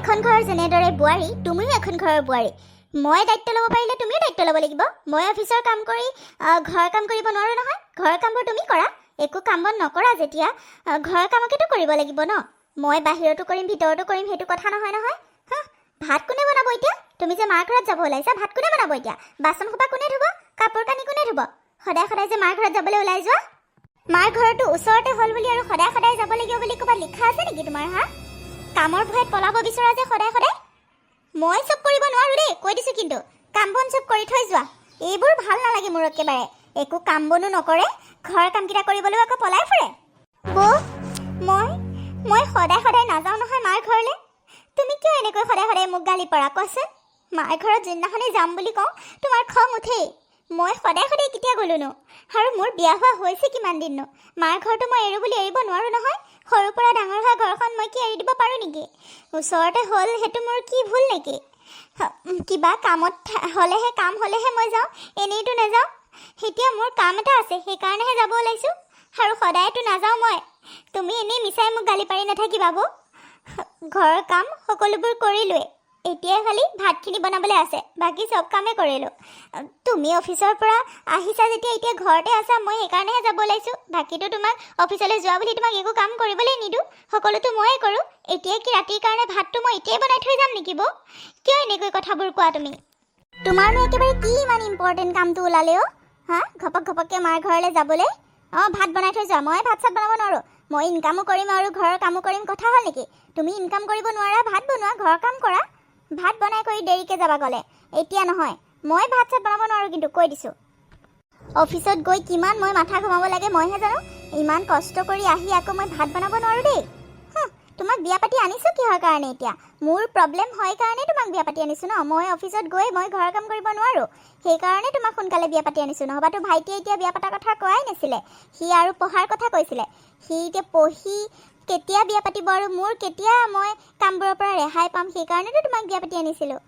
এখন ঘৰৰ যেনেদৰে বোৱাৰী তুমিও এখন ঘৰৰ বোৱাৰী মই দায়িত্ব ল'ব পাৰিলে তুমিও দায়িত্ব ল'ব লাগিব মই অফিচৰ কাম কৰি ঘৰৰ কাম কৰিব নোৱাৰো নহয় ঘৰৰ কামবোৰ তুমি কৰা একো কাম বন নকৰা যেতিয়া ঘৰৰ কামকেতো কৰিব লাগিব ন মই বাহিৰতো কৰিম ভিতৰতো কৰিম সেইটো কথা নহয় নহয় হা ভাত কোনে বনাব এতিয়া তুমি যে মাৰ ঘৰত যাব ওলাইছা ভাত কোনে বনাব এতিয়া বাচন সোপা কোনে ধুব কাপোৰ কানি কোনে ধুব সদায় সদায় যে মাৰ ঘৰত যাবলৈ ওলাই যোৱা মাৰ ঘৰটো ওচৰতে হ'ল বুলি আৰু সদায় সদায় যাব লাগিব বুলি ক'ৰবাত লিখা আছে নেকি তোমাৰ হা কামৰ ভয়ত পলাব বিচৰা যে সদায় সদায় মই চব কৰিব নোৱাৰো দেই কৈ দিছো কিন্তু কাম বন চব কৰি থৈ যোৱা এইবোৰ ভাল নালাগে মোৰ একেবাৰে একো কাম বনো নকৰে ঘৰৰ কামকেইটা কৰিবলৈ আকৌ পলাই ফুৰে মই সদায় সদায় নাযাওঁ নহয় মাৰ ঘৰলৈ তুমি কিয় এনেকৈ সদায় সদায় মোক গালি পৰা কোৱাচোন মাৰ ঘৰত যিদিনাখনেই যাম বুলি কওঁ তোমাৰ খং উঠেই মই সদায় সদায় কেতিয়া গ'লোনো আৰু মোৰ বিয়া হোৱা হৈছে কিমান দিননো মাৰ ঘৰটো মই এৰো বুলি এৰিব নোৱাৰো নহয় সৰুৰ পৰা ডাঙৰ হোৱা ঘৰখন মই কি এৰি দিব পাৰোঁ নেকি ওচৰতে হ'ল সেইটো মোৰ কি ভুল নেকি কিবা কামত হ'লেহে কাম হ'লেহে মই যাওঁ এনেইতো নাযাওঁ এতিয়া মোৰ কাম এটা আছে সেইকাৰণেহে যাব ওলাইছোঁ আৰু সদায়তো নাযাওঁ মই তুমি এনেই মিছাই মোক গালি পাৰি নাথাকিবা ঘৰৰ কাম সকলোবোৰ কৰিলোৱে এতিয়া খালি ভাতখিনি বনাবলৈ আছে বাকী চব কামে কৰিলোঁ তুমি অফিচৰ পৰা আহিছা যেতিয়া এতিয়া ঘৰতে আছা মই সেইকাৰণেহে যাব ওলাইছোঁ বাকীটো তোমাক অফিচলৈ যোৱা বুলি তোমাক একো কাম কৰিবলৈ নিদিওঁ সকলোতো ময়ে কৰোঁ এতিয়া কি ৰাতিৰ কাৰণে ভাতটো মই এতিয়াই বনাই থৈ যাম নেকি কিয় এনেকৈ কথাবোৰ কোৱা তুমি তোমাৰনো একেবাৰে কি ইমান ইম্পৰ্টেণ্ট কামটো ওলালে হা ঘপককৈ মাৰ ঘৰলৈ যাবলৈ ভাত বনাই থৈ যোৱা মই ভাত চাত বনাব নোৱাৰোঁ মই ইনকামো কৰিম আৰু ঘৰৰ কামো কৰিম কথা হ'ল নেকি তুমি ইনকাম কৰিব নোৱাৰা ভাত বনোৱা ঘৰৰ কাম কৰা ভাত বনাই কৰি দেৰিকৈ যাবা গ'লে এতিয়া নহয় মই ভাত চাত বনাব নোৱাৰোঁ কিন্তু কৈ দিছোঁ অফিচত গৈ কিমান মই মাথা ঘুমাব লাগে মইহে জানো ইমান কষ্ট কৰি আহি আকৌ মই ভাত বনাব নোৱাৰোঁ দেই তোমাক বিয়া পাতি আনিছোঁ কিহৰ কাৰণে এতিয়া মোৰ প্ৰব্লেম হয় কাৰণে তোমাক বিয়া পাতি আনিছোঁ ন মই অফিচত গৈ মই ঘৰৰ কাম কৰিব নোৱাৰোঁ সেইকাৰণে তোমাক সোনকালে বিয়া পাতি আনিছোঁ নহবাতো ভাইটিয়ে এতিয়া বিয়া পতাৰ কথা কোৱাই নাছিলে সি আৰু পঢ়াৰ কথা কৈছিলে সি এতিয়া পঢ়ি কেতিয়া বিয়া পাতিব আৰু মোৰ কেতিয়া মই কামবোৰৰ পৰা ৰেহাই পাম সেইকাৰণেতো তোমাক বিয়া পাতি আনিছিলোঁ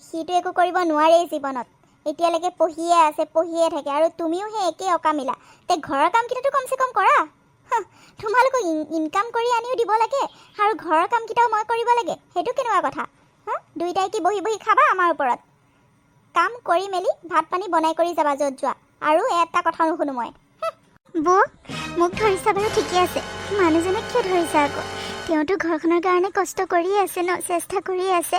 সিটো একো কৰিব নোৱাৰেই জীৱনত এতিয়ালৈকে পঢ়িয়ে আছে পঢ়িয়ে থাকে আৰু তুমিও সেই একেই অকামিলা তে ঘৰৰ কামকেইটাতো কমচে কম কৰা তোমালোকক ইনকাম কৰি আনিও দিব লাগে আৰু ঘৰৰ কামকেইটাও মই কৰিব লাগে সেইটো কেনেকুৱা কথা দুইটাই কি বহি বহি খাবা আমাৰ ওপৰত কাম কৰি মেলি ভাত পানী বনাই কৰি যাবা য'ত যোৱা আৰু এটা কথা নুশুনো মই মোক ধৰিছা বাৰু ঠিকে আছে মানুহজনে কিয় ধৰিছা আকৌ তেওঁতো ঘৰখনৰ কাৰণে কষ্ট কৰিয়ে আছে ন চেষ্টা কৰিয়ে আছে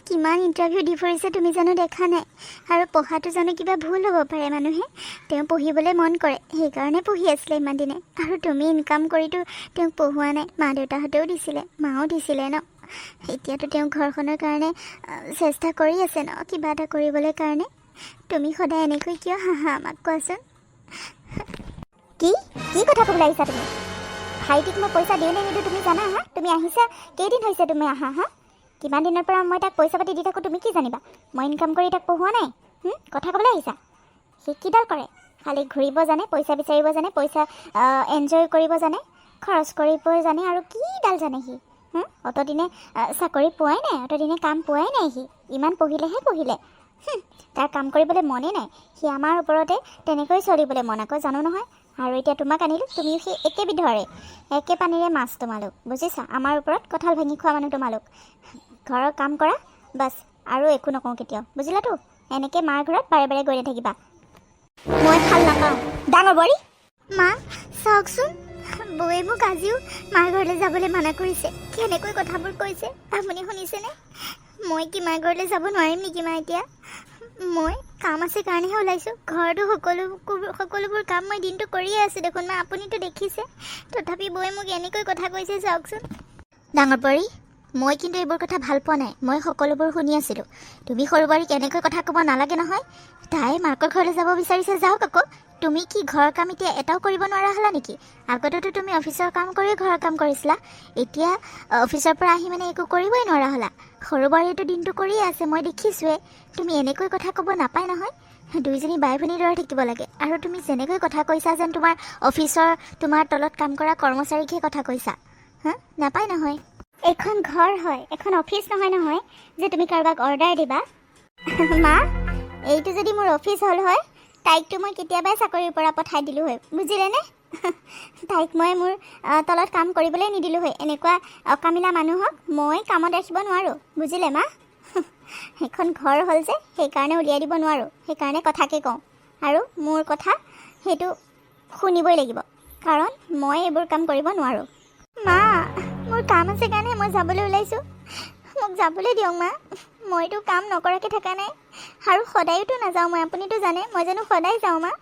কিমান ইণ্টাৰভিউ দি ফুৰিছে তুমি জানো দেখা নাই আৰু পঢ়াটো জানো কিবা ভুল হ'ব পাৰে মানুহে তেওঁ পঢ়িবলৈ মন কৰে সেইকাৰণে পঢ়ি আছিলে ইমান দিনে আৰু তুমি ইনকাম কৰিতো তেওঁক পঢ়োৱা নাই মা দেউতাহঁতেও দিছিলে মাও দিছিলে ন এতিয়াতো তেওঁ ঘৰখনৰ কাৰণে চেষ্টা কৰি আছে ন কিবা এটা কৰিবলৈ কাৰণে তুমি সদায় এনেকৈ কিয় হাঁহা আমাক কোৱাচোন কি কথা ক'বলৈ আহিছা তুমি ভাইটিক মই পইচা দিওঁ নে নিদিওঁ তুমি জানা তুমি আহিছা কেইদিন হৈছে তুমি আহা কিমান দিনৰ পৰা মই তাক পইচা পাতি দি থাকোঁ তুমি কি জানিবা মই ইনকাম কৰি তাক পঢ়োৱা নাই কথা ক'বলৈ আহিছা সি কিডাল কৰে খালি ঘূৰিব জানে পইচা বিচাৰিব জানে পইচা এনজয় কৰিব জানে খৰচ কৰিব জানে আৰু কিডাল জানে সি অতদিনে চাকৰি পোৱাই নাই অতদিনে কাম পোৱাই নাই সি ইমান পঢ়িলে তাৰ কাম কৰিবলৈ মনে নাই সি আমাৰ ওপৰতে তেনেকৈ চলিবলৈ মন আকৌ জানো নহয় আৰু এতিয়া তোমাক আনিলোঁ তুমিও সেই একেবিধৰে একে পানীৰে মাছ তোমালোক বুজিছা আমাৰ ওপৰত কঁঠাল ভাঙি খোৱা মানুহ তোমালোক ঘৰৰ কাম কৰা বাছ আৰু একো নকওঁ কেতিয়াও বুজিলাতো এনেকৈ মাৰ ঘৰত বাৰে বাৰে গৈ নাথাকিবা মই ভাল নাপাওঁ ডাঙৰ বোৱাৰী মা চাওকচোন বৌয়ে মোক আজিও মাৰ ঘৰলৈ যাবলৈ মানা কৰিছে কেনেকৈ কথাবোৰ কৈছে আপুনি শুনিছেনে মই কি মাৰ ঘৰলৈ যাব নোৱাৰিম নেকি মা এতিয়া মই কাম আছে কাৰণেহে ওলাইছোঁ ঘৰতো সকলোবোৰ কাম মই দিনটো কৰিয়ে আছোঁ দেখোন মা আপুনিতো দেখিছে তথাপি বৌয়ে মোক এনেকৈ কথা কৈছে চাওকচোন ডাঙৰ পৰী মই কিন্তু এইবোৰ কথা ভাল পোৱা নাই মই সকলোবোৰ শুনি আছিলোঁ তুমি সৰু বোৱাৰীক এনেকৈ কথা ক'ব নালাগে নহয় তাই মাকৰ ঘৰলৈ যাব বিচাৰিছে যাওক আকৌ তুমি কি ঘৰৰ কাম এতিয়া এটাও কৰিব নোৱাৰা হ'লা নেকি আগতেতো তুমি অফিচৰ কাম কৰি ঘৰৰ কাম কৰিছিলা এতিয়া অফিচৰ পৰা আহি মানে একো কৰিবই নোৱাৰা হ'লা সৰু বোৱাৰীটো দিনটো কৰিয়ে আছে মই দেখিছোঁৱে তুমি এনেকৈ কথা ক'ব নাপায় নহয় দুইজনী বাই ভনীৰ দৰে থাকিব লাগে আৰু তুমি যেনেকৈ কথা কৈছা যেন তোমাৰ অফিচৰ তোমাৰ তলত কাম কৰা কৰ্মচাৰীকহে কথা কৈছা নাপায় নহয় এখন ঘৰ হয় এখন অফিচ নহয় যে তুমি কাৰোবাক অৰ্ডাৰ দিবা মা এইটো যদি মোৰ অফিচ হ'ল হয় তাইকতো মই কেতিয়াবাই চাকৰিৰ পৰা পঠাই দিলোঁ হয় বুজিলেনে তাইক মই মোৰ তলত কাম কৰিবলৈ নিদিলোঁ হয়। এনেকুৱা অকামিলা মানুহক মই কামত ৰাখিব নোৱাৰোঁ, বুজিলে মা? সেইখন ঘৰ হ'ল যে সেইকাৰণে উলিয়াই দিব নোৱাৰোঁ, সেইকাৰণে কথাকে কওঁ। আৰু মোৰ কথা সেইটো শুনিবই লাগিব, কাৰণ মই এইবোৰ কাম কৰিব নোৱাৰোঁ। মা, মোৰ কাম আছে কাৰণে মই যাবলৈ ওলাইছোঁ, মোক যাবলৈ দিয়ক মা। মইতো কাম নকৰাকৈ থকা নাই আৰু সদায়তো নাযাওঁ মই, আপুনিতো জানে মই জানো সদায় যাওঁ মা?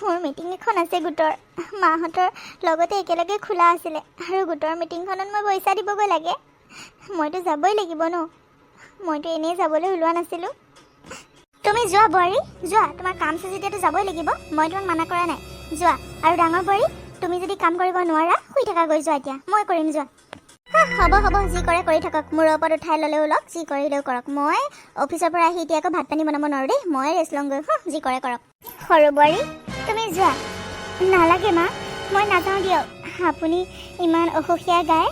মোৰ মিটিং এখন আছে গোটৰ, মাহঁতৰ লগতে একেলগে খোলা আছিলে আৰু গোটৰ মিটিংখনত মই পইচা দিবগৈ লাগে। মইতো যাবই লাগিব ন, মইতো এনেই যাবলৈ ওলোৱা নাছিলোঁ। তুমি যোৱা বোৱাৰী, যোৱা, তোমাৰ কাম আছে যেতিয়াতো যাবই লাগিব, মই তোমাক মানা কৰা নাই, যোৱা। আৰু ডাঙৰ বোৱাৰী, তুমি যদি কাম কৰিব নোৱাৰা শুই থাকা গৈ, যোৱা এতিয়া, মই কৰিম, যোৱা। হ'ব হ'ব, যি কৰে কৰি থাকক, মূৰৰ ওপৰত উঠাই ল'লেও লওক, যি কৰিলেও কৰক। মই অফিচৰ পৰা আহি এতিয়া আকৌ ভাত পানী বনাব নোৱাৰোঁ দেই, মই ৰেষ্ট লওঁগৈ, যি কৰে কৰক। সৰু বোৱাৰী, তুমি যোৱা। নালাগে মা, মই নাযাওঁ দিয়ক, আপুনি ইমান অসুখীয়া গাই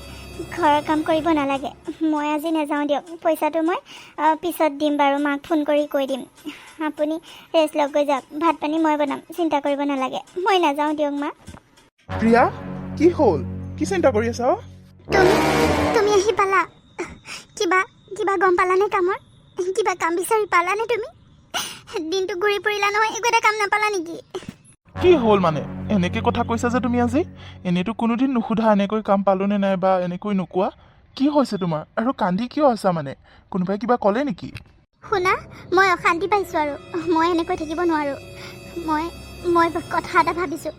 ঘৰৰ কাম কৰিব নালাগে, মই আজি নাযাওঁ দিয়ক। পইচাটো মই পিছত দিম বাৰু, মাক ফোন কৰি কৈ দিম। আপুনি ৰেষ্ট লওঁগৈ, যাওক, ভাত পানী মই বনাম, চিন্তা কৰিব নালাগে, মই নাযাওঁ দিয়ক মা। প্ৰিয়া, কি হ'ল? কি চিন্তা কৰি আছা? তুমি আহি পালা? কিবা কিবা গম পালানে কামৰ? কিবা কাম বিচাৰি পালানে তুমি? দিনটো ঘূৰি ফুৰিলা নহয়, একো এটা কাম নাপালা নেকি? কি হ'ল মানে? এনেকৈ কথা কৈছা যে তুমি আজি? এনেইতো কোনোদিন নুসুধা এনেকৈ কাম পালোনে নাই বা এনেকৈ নোকোৱা। কি হৈছে তোমাৰ? আৰু কান্দি কিয় আছা মানে? কোনোবাই কিবা ক'লে নেকি? শুনা, মই অশান্তি পাইছোঁ আৰু মই এনেকৈ থাকিব নোৱাৰোঁ। মই কথা এটা ভাবিছোঁ।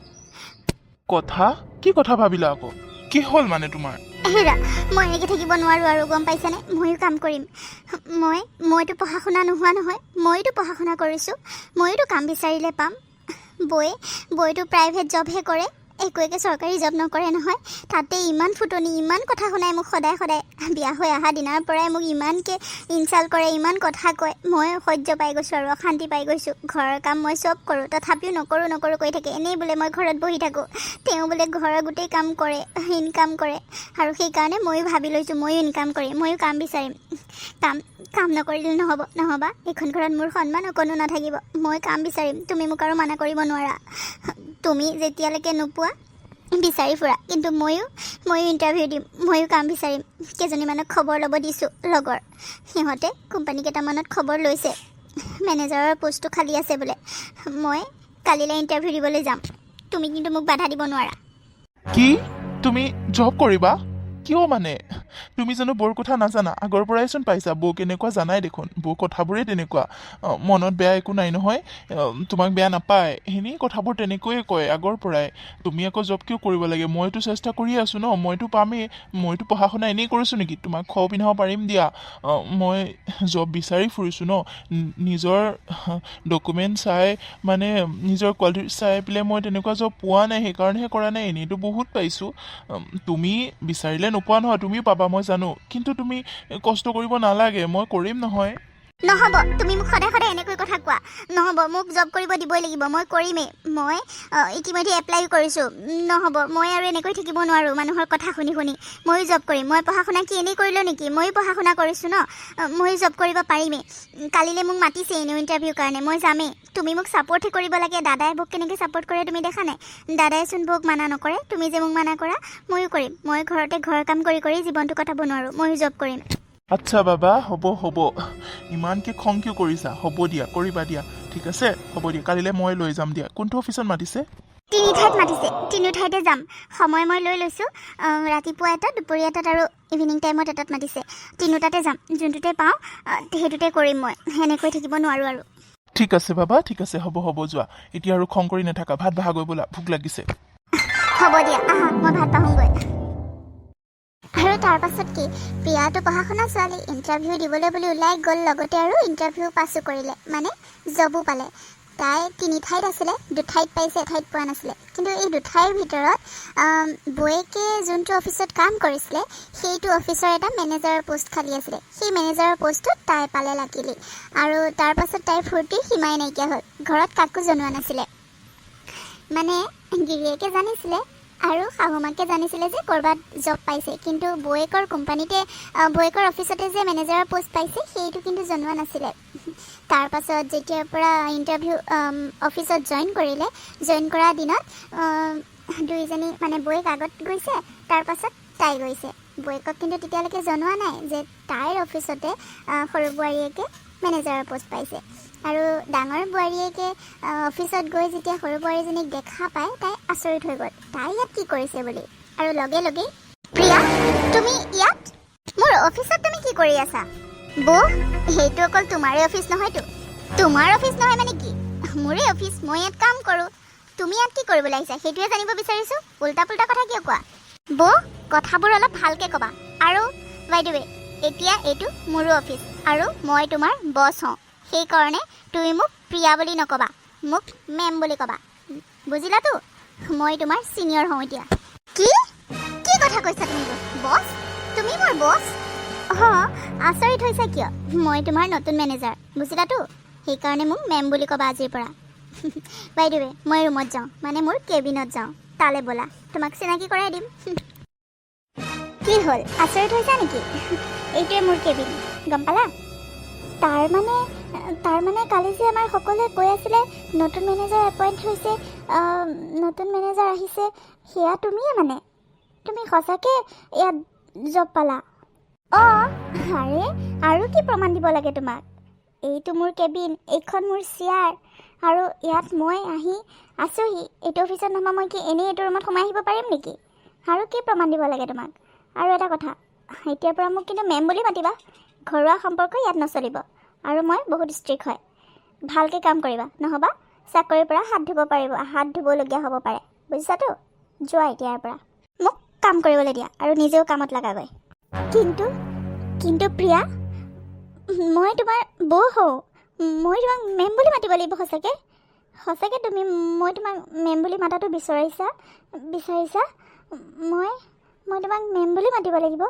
কথা? কি কথা ভাবিলা আকৌ? কি হ'ল মানে তোমাৰ? হেৰা, মই এনেকৈ থাকিব নোৱাৰোঁ আৰু, গম পাইছানে? ময়ো কাম কৰিম। মইতো পঢ়া শুনা নোহোৱা নহয়, ময়োতো পঢ়া শুনা কৰিছোঁ, ময়োতো কাম বিচাৰিলে পাম। বৌয়েতো প্ৰাইভেট জবহে কৰে, একোৱে চৰকাৰী জব নকৰে নহয়। তাতে ইমান ফুটনি, ইমান কথা শুনাই মোক সদায় সদায়। বিয়া হৈ অহা দিনাৰ পৰাই মোক ইমানকৈ ইনচাল্ট কৰে, ইমান কথা কয়। মই সহ্য পাই গৈছোঁ আৰু অশান্তি পাই গৈছোঁ। ঘৰৰ কাম মই চব কৰোঁ, তথাপিও নকৰোঁ কৈ থাকে। এনেই বোলে মই ঘৰত বহি থাকোঁ, তেওঁ বোলে ঘৰৰ গোটেই কাম কৰে, ইনকাম কৰে। আৰু সেইকাৰণে ময়ো ভাবি লৈছোঁ, ময়ো ইনকাম কৰিম, ময়ো কাম বিচাৰিম। কাম নকৰিলে নহ'বা, এইখন ঘৰত মোৰ সন্মান অকণো নাথাকিব। মই কাম বিচাৰিম, তুমি মোক আৰু মানা কৰিব নোৱাৰা। তুমি যেতিয়ালৈকে নোপোৱা বিচাৰি ফুৰা, কিন্তু ময়ো ইণ্টাৰভিউ দিম, ময়ো কাম বিচাৰিম। কেইজনীমানক খবৰ ল'ব দিছোঁ, লগৰ, সিহঁতে কোম্পানী কেইটামানত খবৰ লৈছে, মেনেজাৰৰ পোষ্টটো খালী আছে বোলে। মই কালিলৈ ইণ্টাৰভিউ দিবলৈ যাম, তুমি কিন্তু মোক বাধা দিব নোৱাৰা। কি? তুমি জব কৰিবা? কিয় মানে? তুমি জানো বৌৰ কথা নাজানা? আগৰ পৰাইচোন পাইছা, বৌ কেনেকুৱা জানাই দেখোন। বৌ কথাবোৰেই তেনেকুৱা, মনত বেয়া একো নাই নহয়, তোমাক বেয়া নাপায়, এনেই কথাবোৰ তেনেকৈয়ে কয় আগৰ পৰাই। তুমি আকৌ জব কিয় কৰিব লাগে? মইতো চেষ্টা কৰি আছোঁ ন, মইতো পামেই। মইতো পঢ়া শুনা এনেই কৰিছোঁ নেকি? তোমাক খোৱাও পিন্ধাব পাৰিম দিয়া। মই জব বিচাৰি ফুৰিছোঁ ন, নিজৰ ডকুমেণ্ট চাই, মানে নিজৰ কোৱালিটি চাই পেলাই মই তেনেকুৱা জব পোৱা নাই, সেইকাৰণেহে কৰা নাই। এনেইতো বহুত পাইছোঁ। তুমি বিচাৰিলে নোপোৱা নহয়, তুমিও পাবা, মই জানো। কিন্তু তুমি কষ্ট কৰিব নালাগে, মই কৰিম নহয়। নহ'ব, তুমি মোক সদায় সদায় এনেকৈ কথা কোৱা। নহ'ব, মোক জব কৰিব দিবই লাগিব, মই কৰিমেই। মই ইতিমধ্যে এপ্লাইও কৰিছোঁ। নহ'ব, মই আৰু এনেকৈ থাকিব নোৱাৰোঁ মানুহৰ কথা শুনি। ময়ো জব কৰিম। মই পঢ়া শুনা কি এনেই কৰিলোঁ নেকি? ময়ো পঢ়া শুনা কৰিছোঁ ন, ময়ো জব কৰিব পাৰিমেই। কালিলৈ মোক মাতিছে এনেও ইণ্টাৰভিউৰ কাৰণে, মই যামেই। তুমি মোক ছাপৰ্টহে কৰিব লাগে। দাদাই বৌক কেনেকৈ ছাপৰ্ট কৰে তুমি দেখা নাই? দাদাইচোন বৌক মানা নকৰে, তুমি যে মোক মানা কৰা। ময়ো কৰিম, মই ঘৰতে ঘৰৰ কাম কৰি জীৱনটো কটাব নোৱাৰোঁ, ময়ো জব কৰিম। আচ্ছা বাবা, হ'ব, ইমানকৈ খং কিয় কৰিছা? হ'ব দিয়া, কৰিবা দিয়া, ঠিক আছে, হ'ব দিয়া। কালিলৈ মই লৈ যাম দিয়া। কোনটো অফিচত মাতিছে? 3 ঠাইত মাতিছে, 3 ঠাইতে যাম। সময় মই লৈ লৈছোঁ, ৰাতিপুৱা এটাত, দুপৰীয়া এটাত আৰু ইভিনিং টাইমত এটাত মাতিছে। 3টাতে যাম, যোনটোতে পাওঁ সেইটোতে কৰিম। মই সেনেকৈ থাকিব নোৱাৰোঁ আৰু। ঠিক আছে বাবা, ঠিক আছে, হ'ব যোৱা। এতিয়া আৰু খং কৰি নাথাকা, ভাত বাহাগৈ ব'লা, ভোক লাগিছে। হ'ব দিয়া, আহা, মই ভাত পাহোঁগৈ। আৰু তাৰ পাছত কি, প্ৰিয়াটো পঢ়া শুনা ছোৱালী, ইণ্টাৰভিউ দিবলৈ বুলি ওলাই গ'ল, লগতে আৰু ইণ্টাৰভিউ পাছো কৰিলে, মানে জবো পালে। তাই 3 ঠাইত আছিলে, 2 ঠাইত পাইছে, 1 ঠাইত পোৱা নাছিলে। কিন্তু এই 2 ঠাইৰ ভিতৰত বৌয়েকে যোনটো অফিচত কাম কৰিছিলে, সেইটো অফিচৰ এটা মেনেজাৰৰ পোষ্ট খালী আছিলে। সেই মেনেজাৰৰ পোষ্টটোত তাই পালে লাকিলি। আৰু তাৰ পাছত তাইৰ ফূৰ্তিৰ সীমাই নাইকিয়া হ'ল। ঘৰত কাকো জনোৱা নাছিলে, মানে গিৰিয়েকে জানিছিলে আৰু শাহুমাকে জানিছিলে যে ক'ৰবাত জব পাইছে, কিন্তু বৌয়েকৰ কোম্পানীতে, বৌয়েকৰ অফিচতে যে মেনেজাৰৰ পোষ্ট পাইছে সেইটো কিন্তু জনোৱা নাছিলে। তাৰপাছত যেতিয়াৰ পৰা ইণ্টাৰভিউ অফিচত জইন কৰিলে, জইন কৰা দিনত দুইজনী মানে বৌক আগত গৈছে, তাৰ পাছত তাই গৈছে। বৌকক কিন্তু তেতিয়ালৈকে জনোৱা নাই যে তাইৰ অফিচতে সৰু বোৱাৰীয়েকে মেনেজাৰৰ পোষ্ট পাইছে। আৰু ডাঙৰ বোৱাৰীয়েকে অফিচত গৈ যেতিয়া সৰু বোৱাৰীজনীক দেখা পায় তাই আচৰিত হৈ গ'ল, তাই ইয়াত কি কৰিছে বুলি। আৰু লগে লগেই, প্ৰিয়া তুমি ইয়াত? মোৰ অফিচত তুমি কি কৰি আছা? বৌ, সেইটো অকল তোমাৰে অফিচ নহয়তো। তোমাৰ অফিচ নহয় মানে কি? মোৰে অফিচ, মই ইয়াত কাম কৰোঁ। তুমি ইয়াত কি কৰিবলৈ আহিছা সেইটোৱে জানিব বিচাৰিছোঁ। উল্টা পুল্টা কথা কিয় কোৱা? বৌ, কথাবোৰ অলপ ভালকৈ ক'বা। আৰু বাই দ্য ৱে, এতিয়া এইটো মোৰো অফিচ আৰু মই তোমাৰ বছ হওঁ। সেইকাৰণে তুমি মোক প্ৰিয়া বুলি নক'বা, মোক মেম বুলি ক'বা, বুজিলাতো? মই তোমাৰ ছিনিয়ৰ হওঁ এতিয়া। কি কি কথা কৈছা তুমি? বছ? তুমি মোৰ বছ? অঁ, আচৰিত হৈছা কিয়? মই তোমাৰ নতুন মেনেজাৰ, বুজিলাতো? সেইকাৰণে মোক মেম বুলি ক'বা আজিৰ পৰা। বাই দ্য ৱে, মই ৰুমত যাওঁ, মানে মোৰ কেবিনত যাওঁ। তালৈ ব'লা, তোমাক চিনাকি কৰাই দিম। কি হ'ল, আচৰিত হৈছা নেকি? এইটোৱে মোৰ কেবিন, গম পালা? তাৰ মানে কালি যে আমাৰ সকলোৱে কৈ আছিলে নতুন মেনেজাৰ এপইণ্ট হৈছে, নতুন মেনেজাৰ আহিছে, সেয়া তুমিয়ে মানে? তুমি সঁচাকৈ ইয়াত জব পালা? অঁ, আৰে আৰু কি প্ৰমাণ দিব লাগে তোমাক? এইটো মোৰ কেবিন, এইখন মোৰ চেয়াৰ, আৰু ইয়াত মই আহি আছোঁহি। এইটো অফিচত নহয়, মই কি এনেই এইটো ৰুমত সোমাই আহিব পাৰিম নেকি? আৰু কি প্ৰমাণ দিব লাগে তোমাক? আৰু এটা কথা, এতিয়াৰ পৰা মোক কিন্তু মেম বুলি মাতিবা। ঘৰুৱা সম্পৰ্ক ইয়াত নচলিব, আৰু মই বহুত ষ্ট্ৰিক্ট হয়। ভালকৈ কাম কৰিবা, নহ'বা চাকৰিৰ পৰা হাত ধুবলগীয়া হ'ব পাৰে, বুজিছাতো? যোৱা এতিয়াৰ পৰা, মোক কাম কৰিবলৈ দিয়া আৰু নিজেও কামত লাগাগৈ। কিন্তু প্ৰিয়া, মই তোমাৰ বৌ হওঁ, মই তোমাক মেম বুলি মাতিব লাগিব। সঁচাকৈ তুমি মই তোমাক মেম বুলি মাতাটো বিচাৰিছা? মই তোমাক মেম বুলি মাতিব লাগিব?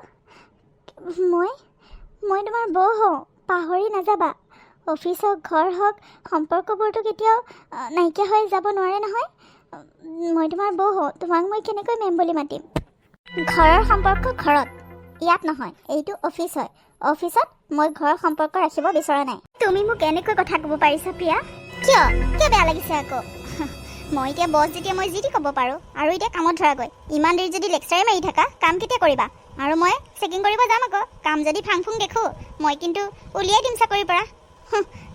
মই তোমাৰ বৌ হওঁ, পাহৰি নাযাবা। অফিচ হওক, ঘৰ হওক, সম্পৰ্কবোৰতো কেতিয়াও নাইকিয়া হৈ যাব নোৱাৰে নহয়। মই তোমাৰ বৌ হওঁ, তোমাক মই কেনেকৈ মেম বুলি মাতিম? ঘৰৰ সম্পৰ্ক ঘৰত, ইয়াত নহয়। এইটো অফিচ হয়, অফিচত মই ঘৰৰ সম্পৰ্ক ৰাখিব বিচৰা নাই। তুমি মোক এনেকৈ কথা ক'ব পাৰিছা প্ৰিয়া? কিয় বেয়া লাগিছে আকৌ? মই এতিয়া বছ, যেতিয়া মই যি টি ক'ব পাৰোঁ। আৰু এতিয়া কামত ধৰাগৈ। ইমান দেৰি যদি লেকচাৰে মাৰি থাকা, কাম কেতিয়া কৰিবা? আৰু মই চেকিং কৰিব যাম আকৌ। কাম যদি ফাং ফুং দেখোঁ, মই কিন্তু উলিয়াই দিম চাকৰিৰ পৰা।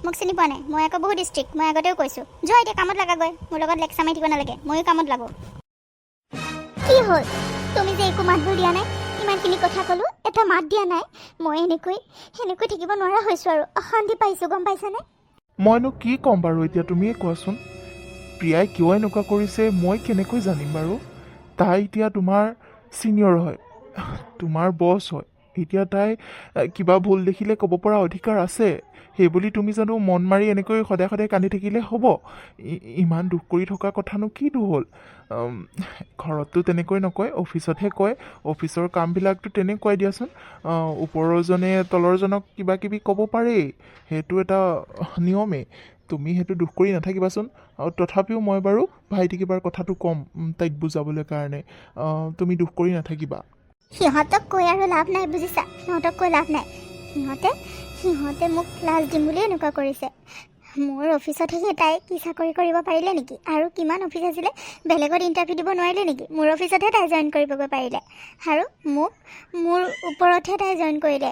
মোক চিনি পোৱা নাই, মই আকৌ বহুত ষ্ট্ৰিক্ট, মই আগতেও কৈছোঁ। যোৱা এতিয়া কামত লাগাগৈ, মোৰ লগত লেকচাৰ মাৰি থাকিব নালাগে, ময়ো কামত লাগোঁ। কি হ'ল, তুমি যে একো মাতবোৰ দিয়া নাই? ইমানখিনি কথা ক'লোঁ, এটা মাত দিয়া নাই। মই সেনেকৈ থাকিব নোৱাৰা হৈছোঁ আৰু অশান্তি পাইছোঁ, গম পাইছানে? মইনো কি ক'ম বাৰু এতিয়া, তুমিয়ে কোৱাচোন। প্ৰিয়াই কিয় এনেকুৱা কৰিছে মই কেনেকৈ জানিম বাৰু? তাই এতিয়া তোমাৰ ছিনিয়ৰ হয়, তোমাৰ বছ হয়। এতিয়া তাই কিবা ভুল দেখিলে ক'ব পৰা অধিকাৰ আছে। সেইবুলি তুমি জানো মন মাৰি এনেকৈ সদায় কান্দি থাকিলে হ'ব? ইমান দুখ কৰি থকা কথানো কিনো হ'ল? ঘৰততো তেনেকৈ নকয়, অফিচতহে কয়। অফিচৰ কামবিলাকতো তেনেকুৱাই দিয়াচোন। ওপৰৰজনে তলৰজনক কিবা কিবি ক'ব পাৰেই, সেইটো এটা নিয়মেই। তুমি সেইটো দুখ কৰি নাথাকিবাচোন। আৰু তথাপিও মই বাৰু ভাইটিক এবাৰ কথাটো ক'ম, তাইক বুজাবলৈ কাৰণে। তুমি দুখ কৰি নাথাকিবা। সিহঁতক কৈ আৰু লাভ নাই, বুজিছা? সিহঁতক কৈ লাভ নাই। সিহঁতে মোক লাজ দিম বুলি এনেকুৱা কৰিছে। মোৰ অফিচতহে তাই কি চাকৰি কৰিব পাৰিলে নেকি? আৰু কিমান অফিচ আছিলে, বেলেগত ইণ্টাৰভিউ দিব নোৱাৰিলে নেকি? মোৰ অফিচতহে তাই জইন কৰিবগৈ পাৰিলে, আৰু মোৰ ওপৰতহে তাই জইন কৰিলে।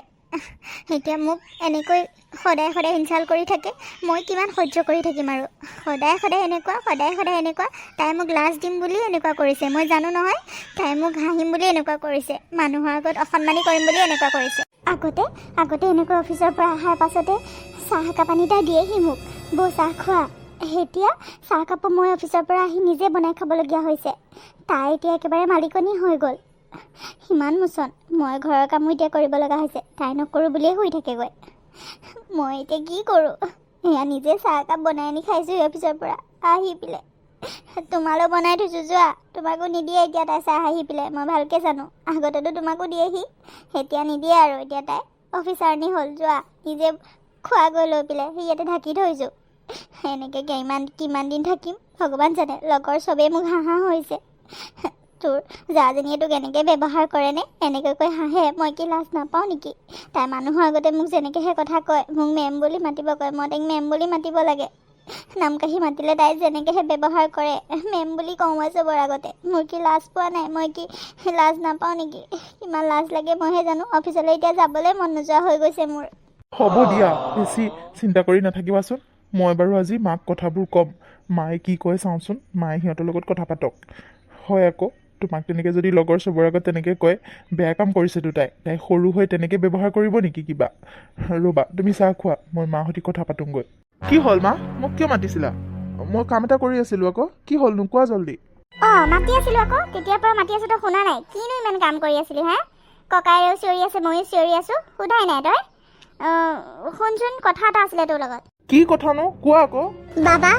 এতিয়া মোক এনেকৈ সদায় ইনচাল্ট কৰি থাকে, মই কিমান সহ্য কৰি থাকিম আৰু? সদায় এনেকুৱা। তাই মোক লাজ দিম বুলি এনেকুৱা কৰিছে, মই জানো নহয়। তাই মোক হাঁহিম বুলি এনেকুৱা কৰিছে, মানুহৰ আগত অসন্মানী কৰিম বুলি এনেকুৱা কৰিছে। আগতে এনেকৈ অফিচৰ পৰা অহাৰ পাছতে চাহ একাপ পানী তাই দিয়েহি মোক, বৌ চাহ খোৱা। এতিয়া চাহকাপো মই অফিচৰ পৰা আহি নিজে বনাই খাবলগীয়া হৈছে। তাই এতিয়া একেবাৰে মালিকনী হৈ গ'ল। সিমান মোচন, মই ঘৰৰ কামো এতিয়া কৰিব লগা হৈছে, তাই নকৰোঁ বুলিয়ে শুই থাকেগৈ। মই এতিয়া কি কৰোঁ? এয়া নিজে চাহ একাপ বনাই আনি খাইছোঁ অফিচৰ পৰা আহি পেলাই। তোমালৈ বনাই থৈছোঁ, যোৱা। তোমাকো নিদিয়ে এতিয়া তাই চাহ আহি পেলাই, মই ভালকৈ জানো। আগতেতো তোমাকো দিয়েহি, এতিয়া নিদিয়ে আৰু। এতিয়া তাই অফিচাৰনী হ'ল, যোৱা নিজে খোৱাগৈ লৈ পেলাই। সি ইয়াতে ঢাকি থৈছোঁ। এনেকৈ কিমান দিন থাকিম ভগৱান জানে। লগৰ চবেই মোক হাঁহা হৈছে। তোৰ জাজনীয়ে তোক এনেকৈ ব্যৱহাৰ কৰেনে? এনেকৈ কৈ হাঁহে, মই কি লাজ নাপাওঁ নেকি? তাই মানুহৰ আগতে মোক যেনেকৈ সেই কথা কয়, মোক মেম বুলি মাতিব কয়, মই তাইক মেম বুলি মাতিব লাগে। নাম কাঢ়ি মাতিলে তাই যেনেকৈহে ব্যৱহাৰ কৰে, মেম বুলি কওঁ মই চবৰ আগতে। মোৰ কি লাজ পোৱা নাই? মই কি লাজ নাপাওঁ নেকি? কিমান লাজ লাগে মইহে জানো। অফিচলৈ এতিয়া যাবলৈ মন নোযোৱা হৈ গৈছে মোৰ। হ'ব দিয়া, বেছি চিন্তা কৰি নাথাকিবাচোন। মই বাৰু আজি মাক কথাবোৰ ক'ম। মায়ে কি কয় চাওঁচোন। মায়ে সিহঁতৰ লগত কথা পাতক। হয় আকৌ, তোমাক তেনেকৈ যদি লগৰ চবৰ আগত তেনেকৈ কয়, বেয়া কাম কৰিছেতো তাই। তাই সৰু হৈ তেনেকৈ ব্যৱহাৰ কৰিব নেকি কিবা? ৰ'বা, তুমি চাহ খোৱা, মই মাহঁতি কথা পাতোঁগৈ। কি হ'ল মা? মোক কিয় মাতিছিলা? মই কাম এটা কৰি আছিলোঁ আকৌ। কি হ'ল নোকোৱা জল্দি? মাতি আছিলোঁ আকৌ, তেতিয়াৰ পৰা মাতি আছোঁ, তই শুনা নাই? কিনো ইমান কাম কৰি আছিলি হে? ককায়েও চিঞৰি আছে, ময়ো চিঞৰি আছোঁ, সোধাই নাই তই? শুনচোন, কথা এটা আছিলে তোৰ লগত। কি কথানো? কোৱা আকৌ। বাবা,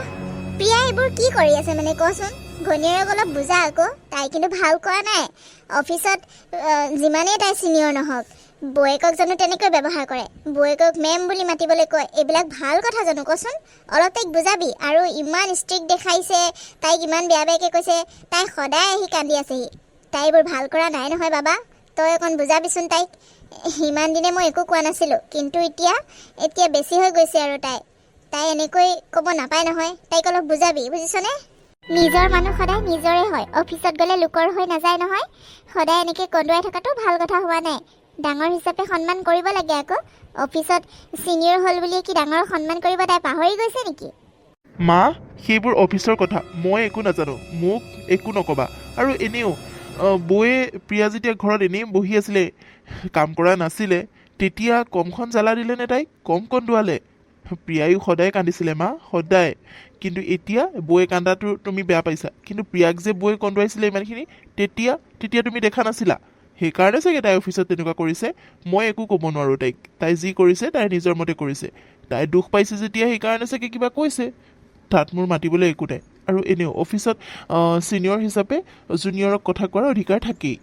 প্ৰিয়া এইবোৰ কি কৰি আছে মানে কচোন? ঘৈণীয়েৰক অলপ বুজা আকৌ। তাই কিন্তু ভাল কৰা নাই। অফিচত যিমানেই তাই ছিনিয়ৰ নহওক, বৌয়েকক জানো তেনেকৈ ব্যৱহাৰ কৰে? বৌয়েকক মেম বুলি মাতিবলৈ কয়। এইবিলাক ভাল কথা জানো কচোন? অলপ তাইক বুজাবি। আৰু ইমান ষ্ট্ৰিক্ট দেখাইছে, তাইক ইমান বেয়া বেয়াকৈ কৈছে। তাই সদায় আহি কান্দি আছেহি। তাই এইবোৰ ভাল কৰা নাই নহয় বাবা। তই অকণ বুজাবিচোন তাইক। ইমান দিনে মই একো কোৱা নাছিলোঁ, কিন্তু এতিয়া বেছি হৈ গৈছে আৰু তাই এনেকৈ ক'ব নাপায় নহয়। তাইক অলপ বুজাবি, বুজিছনে? নিজৰ মানুহ সদায় নিজৰে হয়। অফিচত গ'লে লোকৰ হৈ নাযায় নহয়। সদায় এনেকৈ কন্দুৱাই থকাটো ভাল কথা হোৱা নাই। ডাঙৰ হিচাপে সন্মান কৰিব লাগে আকৌ। অফিচত ছিনিয়ৰ হ'ল বুলিয়ে কি ডাঙৰক সন্মান কৰিব তাই পাহৰি গৈছে নেকি? মা, সেইবোৰ অফিচৰ কথা, মই একো নাজানো। মোক একো নক'বা। আৰু এনেও বৌয়ে প্ৰিয়া যেতিয়া ঘৰত এনেই বহি আছিলে, কাম কৰা নাছিলে, তেতিয়া কমখন জ্বালা দিলেনে তাইক? কম কন্দুৱালে? প্ৰিয়ায়ো সদায় কান্দিছিলে মা, সদায়। কিন্তু এতিয়া বৌয়ে কান্দাটো তুমি বেয়া পাইছা, কিন্তু প্ৰিয়াক যে বৌয়ে কন্দুৱাইছিলে ইমানখিনি, তেতিয়া তুমি দেখা নাছিলা। সেইকাৰণে চাগে তাই অফিচত তেনেকুৱা কৰিছে। মই একো ক'ব নোৱাৰোঁ তাইক। তাই যি কৰিছে তাই নিজৰ মতে কৰিছে। তাই দুখ পাইছে যেতিয়া সেইকাৰণে চাগে কিবা কৈছে। তাত মোৰ মাতিবলৈ একো নাই। আৰু এনেও অফিচত ছিনিয়ৰ হিচাপে জুনিয়ৰক কথা কোৱাৰ অধিকাৰ থাকেই।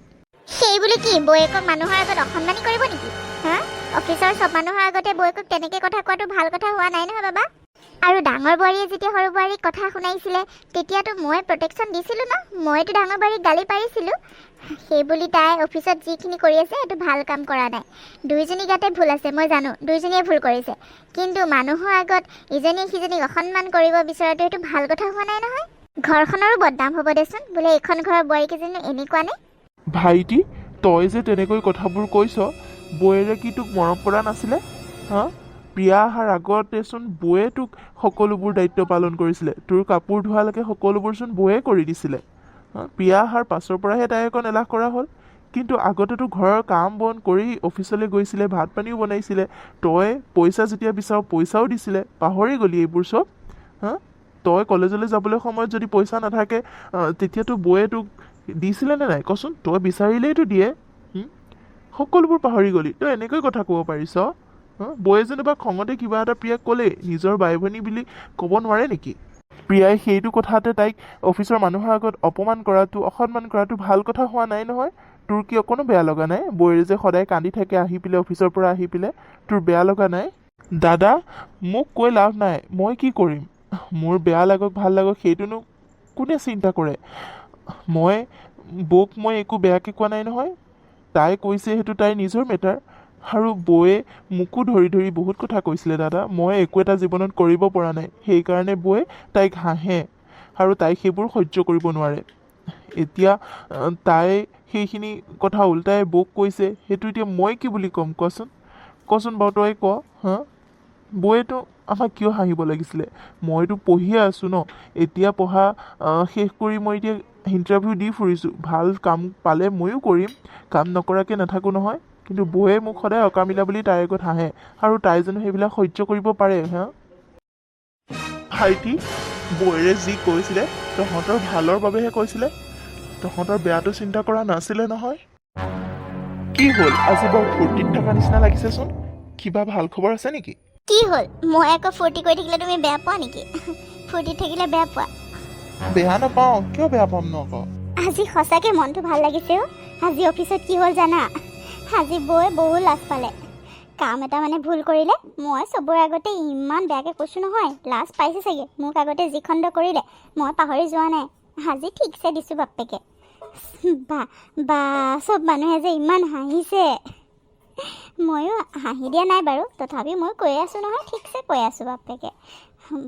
সেই বুলি কি বৌয়েকক মানুহৰ আগত অসন্মানি কৰিব নেকি? হা? অফিচৰ চব মানুহৰ আগতে বৌয়েকক তেনেকৈ কথা কোৱাটো ভাল কথা হোৱা নাই নহয় বাবা। আৰু ডাঙৰ বোৱাৰীয়ে যেতিয়া সৰু বোৱাৰীক কথা শুনাইছিলে, তেতিয়াতো মই প্ৰটেকশ্যন দিছিলোঁ ন। মইতো ডাঙৰ বোৱাৰীক গালি পাৰিছিলোঁ। সেইবুলি তাই অফিচত যিখিনি কৰি আছে সেইটো ভাল কাম কৰা নাই। দুইজনী গাতে ভুল আছে, মই জানো। দুইজনীয়ে ভুল কৰিছে। কিন্তু মানুহৰ আগত ইজনীয়ে সিজনীক অসন্মান কৰিব বিচৰাটো সেইটো ভাল কথা হোৱা নাই নহয়। ঘৰখনৰো বদনাম হ'ব দেচোন। বোলে এইখন ঘৰৰ বোৱাৰীকেইজনী এনেকুৱা নে? ভাইটি, তই যে তেনেকৈ কথাবোৰ কৈছ, বৌয়েৰে কি তোক মৰম কৰা নাছিলে? হা? প্ৰিয়া অহাৰ আগতেচোন বৌয়ে তোক সকলোবোৰ দায়িত্ব পালন কৰিছিলে। তোৰ কাপোৰ ধোৱালৈকে সকলোবোৰচোন বৌয়ে কৰি দিছিলে। প্ৰিয়া অহাৰ পাছৰ পৰাহে তাই অকণ এলাহ কৰা হ'ল। কিন্তু আগতেতো ঘৰৰ কাম বন কৰি অফিচলৈ গৈছিলে, ভাত পানীও বনাইছিলে। তই পইচা যেতিয়া বিচাৰ পইচাও দিছিলে। পাহৰি গ'লি এইবোৰ চব? হা? তই কলেজলৈ যাবলৈ সময়ত যদি পইচা নাথাকে, তেতিয়াতো বৌয়ে তোক দিছিলেনে নাই কচোন? তই বিচাৰিলেইতো দিয়ে। সকলোবোৰ পাহৰি গ'লি। তই এনেকৈ কথা ক'ব পাৰিছ? বৌয়ে যেনিবা খঙতে কিবা এটা প্ৰিয়াক ক'লেই, নিজৰ বাই ভনী বুলি ক'ব নোৱাৰে নেকি? প্ৰিয়াই সেইটো কথাতে তাইক অফিচৰ মানুহৰ আগত অপমান কৰাটো, অসন্মান কৰাটো ভাল কথা হোৱা নাই নহয়। তোৰ কি অকণো বেয়া লগা নাই? বৌয়ে যে সদায় কান্দি থাকে আহি পেলাই, অফিচৰ পৰা আহি পেলাই, তোৰ বেয়া লগা নাই? দাদা, মোক কৈ লাভ নাই। মই কি কৰিম? মোৰ বেয়া লাগক ভাল লাগক সেইটোনো কোনে চিন্তা কৰে? বৌক মই একো বেয়াকৈ কোৱা নাই নহয়। তাই কৈছে সেইটো তাইৰ নিজৰ মেটাৰ। আৰু বৌয়ে মোকো ধৰি ধৰি বহুত কথা কৈছিলে দাদা। মই একো এটা জীৱনত কৰিব পৰা নাই। সেইকাৰণে বৌয়ে তাইক হাঁহে আৰু তাই সেইবোৰ সহ্য কৰিব নোৱাৰে। এতিয়া তাই সেইখিনি কথা উল্টাই বৌক কৈছে, সেইটো এতিয়া মই কি বুলি ক'ম কচোন বাৰু তই ক। হা? বৌয়েতো আমাক কিয় হাঁহিব লাগিছিলে? মইতো পঢ়িয়ে আছোঁ ন। এতিয়া পঢ়া শেষ কৰি মই এতিয়া ইণ্টাৰভিউ দি ফুৰিছোঁ। ভাল কাম পালে ময়ো কৰিম, কাম নকৰাকৈ নাথাকোঁ নহয়। কিন্তু বৌয়ে মোক সদায় অকামিলা বুলি তাইৰ আগত হাঁহে। আৰু তাই জানো সেইবিলাক সহ্য কৰিব পাৰে? হা? ভাইটি, বৌয়েৰে যি কৈছিলে তহঁতৰ ভালৰ বাবেহে কৈছিলে। তহঁতৰ বেয়াটো চিন্তা কৰা নাছিলে নহয়। কি হ'ল আজি বৰ ফূৰ্তিত থকা নিচিনা লাগিছেচোন? কিবা ভাল খবৰ আছে নেকি? কি হ'ল? মই আকৌ ফূৰ্তি কৰি থাকিলে তুমি বেয়া পোৱা নেকি? ফূৰ্তিত থাকিলে বেয়া পোৱা? বেয়া নাপাওঁ। কিয় বেয়া পাম ন আকৌ? আজি সঁচাকৈ মনটো ভাল লাগিছে অ'। আজি অফিচত কি হ'ল জানা? আজি বৌয়ে বহু লাজ পালে। কাম এটা মানে ভুল কৰিলে। মই চবৰে আগতে ইমান বেয়াকৈ কৈছোঁ নহয়, লাজ পাইছে চাগে। মোক আগতে যিখণ্ড কৰিলে মই পাহৰি যোৱা নাই। আজি ঠিকছে দিছোঁ বাপেকে। বা চব মানুহে যে ইমান হাঁহিছে। ময়ো হাঁহি দিয়া নাই বাৰু, তথাপি মই কৈ আছোঁ নহয়, ঠিকছে কৈ আছোঁ বাপেকে।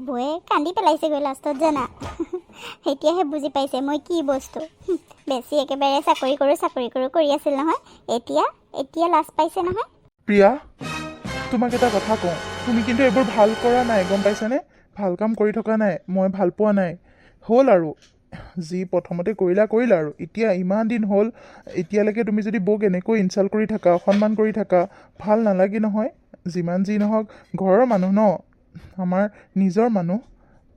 বৌয়ে কান্দি পেলাইছেগৈ লাষ্টত জানা এতিয়াহে বুজি পাইছে মই কি বস্তু বেছি একেবাৰে চাকৰি কৰোঁ কৰি আছিল নহয় এতিয়া লাজ পাইছে নহয় প্ৰিয়া তোমাক এটা কথা কওঁ তুমি কিন্তু এইবোৰ ভাল কৰা নাই গম পাইছানে ভাল কাম কৰি থকা নাই মই ভাল পোৱা নাই হ'ল আৰু যি প্ৰথমতে কৰিলা আৰু এতিয়া ইমান দিন হ'ল এতিয়ালৈকে তুমি যদি বৌক এনেকৈ ইনচাল্ট কৰি থাকা অসন্মান কৰি থাকা ভাল নালাগে নহয় যিমান যি নহওক ঘৰৰ মানুহ ন আমাৰ নিজৰ মানুহ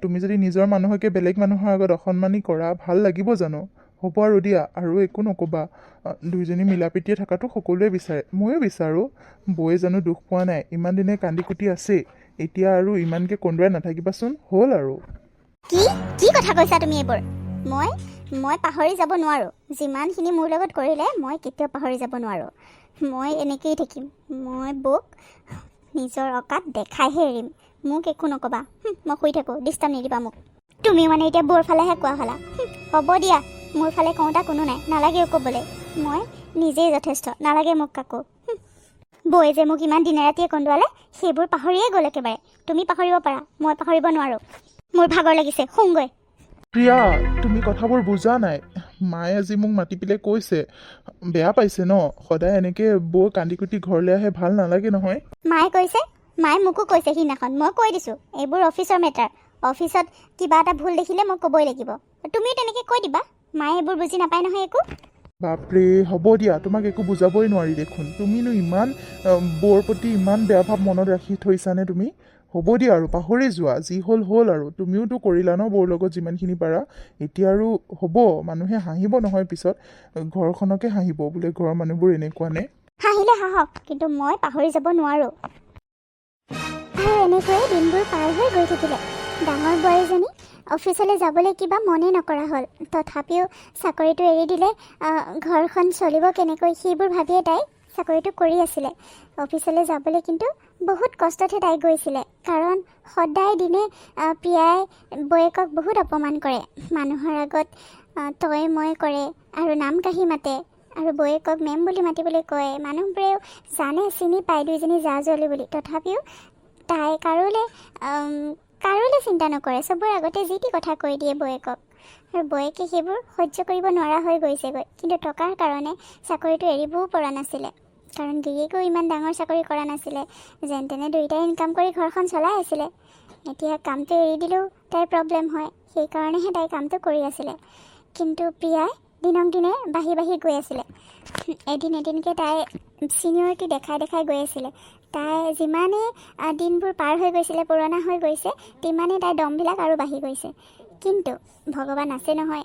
তুমি যদি নিজৰ মানুহকে বেলেগ মানুহৰ আগত অসন্মানি কৰা ভাল লাগিব জানো হ'ব আৰু দিয়া আৰু একো নক'বা দুইজনী মিলাপ্ৰীতিয়ে থকাটো সকলোৱে বিচাৰে ময়ো বিচাৰোঁ বৌয়ে জানো দুখ পোৱা নাই ইমান দিনে কান্দি কুটি আছে এতিয়া আৰু ইমানকৈ কন্দুৱাই নাথাকিবাচোন হ'ল আৰু কি কথা কৈছা তুমি এইবোৰ মই পাহৰি যাব নোৱাৰোঁ যিমানখিনি মোৰ লগত কৰিলে মই কেতিয়াও পাহৰি যাব নোৱাৰোঁ মই এনেকৈয়ে থাকিম মই বৌক নিজৰ অকাত দেখাইহে এৰিম মোক একো নক'বা মই শুই থাকোঁ ডিষ্টাৰ্ব নিদিবা মোক তুমি মানে এতিয়া বৌৰ ফালেহে কোৱা হ'লা হ'ব দিয়া মোৰ ফালে কওঁতা কোনো নাই নালাগেও ক'বলৈ মই নিজেই যথেষ্ট নালাগে মোক কাকো বৌয়ে যে মোক ইমান দিনে ৰাতিয়ে কন্দুৱালে সেইবোৰ পাহৰিয়ে গ'ল একেবাৰে তুমি পাহৰিব পাৰা মই পাহৰিব নোৱাৰোঁ মোৰ ভাগৰ লাগিছে শুংগৈ প্ৰিয়া তুমি কথাবোৰ বুজা নাই মায়ে আজি মোক মাতি পেলাই কৈছে বেয়া পাইছে ন সদায় এনেকৈ বৌ কান্দি কুটি ঘৰলৈ আহে ভাল নালাগে নহয় মায়ে মোকো কৈছে সিদিনাখন মই কৈ দিছোঁ এইবোৰ অফিচৰ মেটাৰ অফিচত কিবা এটা ভুল দেখিলে মোক ক'বই লাগিব তুমিও তেনেকৈ কৈ দিবা মায়ে এইবোৰ বুজি নাপায় নহয় একো বাপৰে হ'ব দিয়া তোমাক একো বুজাবই নোৱাৰি দেখোন তুমিনো ইমান বৌৰ প্ৰতি ইমান বেয়া ভাৱ মনত ৰাখি থৈছানে তুমি হ'ব দিয়া আৰু পাহৰি যোৱা যি হ'ল আৰু তুমিওতো কৰিলা ন বৌৰ লগত যিমানখিনি পাৰা এতিয়া আৰু হ'ব মানুহে হাঁহিব নহয় পিছত ঘৰখনকে হাঁহিব বোলে ঘৰৰ মানুহবোৰ এনেকুৱা নে হাঁহিলে হাঁহক কিন্তু মই পাহৰি যাব নোৱাৰোঁ আৰু এনেকৈয়ে দিনবোৰ পাৰ হৈ গৈ থাকিলে ডাঙৰ বোৱাৰীজনী অফিচলৈ যাবলৈ কিবা মনে নকৰা হ'ল তথাপিও চাকৰিটো এৰি দিলে ঘৰখন চলিব কেনেকৈ সেইবোৰ ভাবিয়ে তাই চাকৰিটো কৰি আছিলে অফিচলৈ যাবলৈ কিন্তু বহুত কষ্টতহে তাই গৈছিলে কাৰণ সদায় দিনে প্ৰিয়াই বৌয়েকক বহুত অপমান কৰে মানুহৰ আগত তই মই কৰে আৰু নাম কাঢ়ি মাতে আৰু বৌয়েকক মেম বুলি মাতিবলৈ কয় মানুহবোৰেও জানে চিনি পায় দুইজনী জা জলি বুলি তথাপিও তাই কাৰোলৈ চিন্তা নকৰে চবৰে আগতে যি টি কথা কৈ দিয়ে বৌয়েকক আৰু বৌয়েকে সেইবোৰ সহ্য কৰিব নোৱাৰা হৈ গৈছেগৈ কিন্তু টকাৰ কাৰণে চাকৰিটো এৰিবও পৰা নাছিলে কাৰণ গিৰিয়েকেও ইমান ডাঙৰ চাকৰি কৰা নাছিলে যেন তেনে দুয়োটাই ইনকাম কৰি ঘৰখন চলাই আছিলে এতিয়া কামটো এৰি দিলেও তাইৰ প্ৰব্লেম হয় সেইকাৰণেহে তাই কামটো কৰি আছিলে কিন্তু প্ৰিয়াই দিনক দিনে বাঢ়ি গৈ আছিলে এদিনকৈ তাই ছিনিয়ৰিটি দেখাই গৈ আছিলে তাই যিমানেই দিনবোৰ পাৰ হৈ গৈছিলে পুৰণা হৈ গৈছে তিমানেই তাইৰ দমবিলাক আৰু বাঢ়ি গৈছে কিন্তু ভগৱান আছে নহয়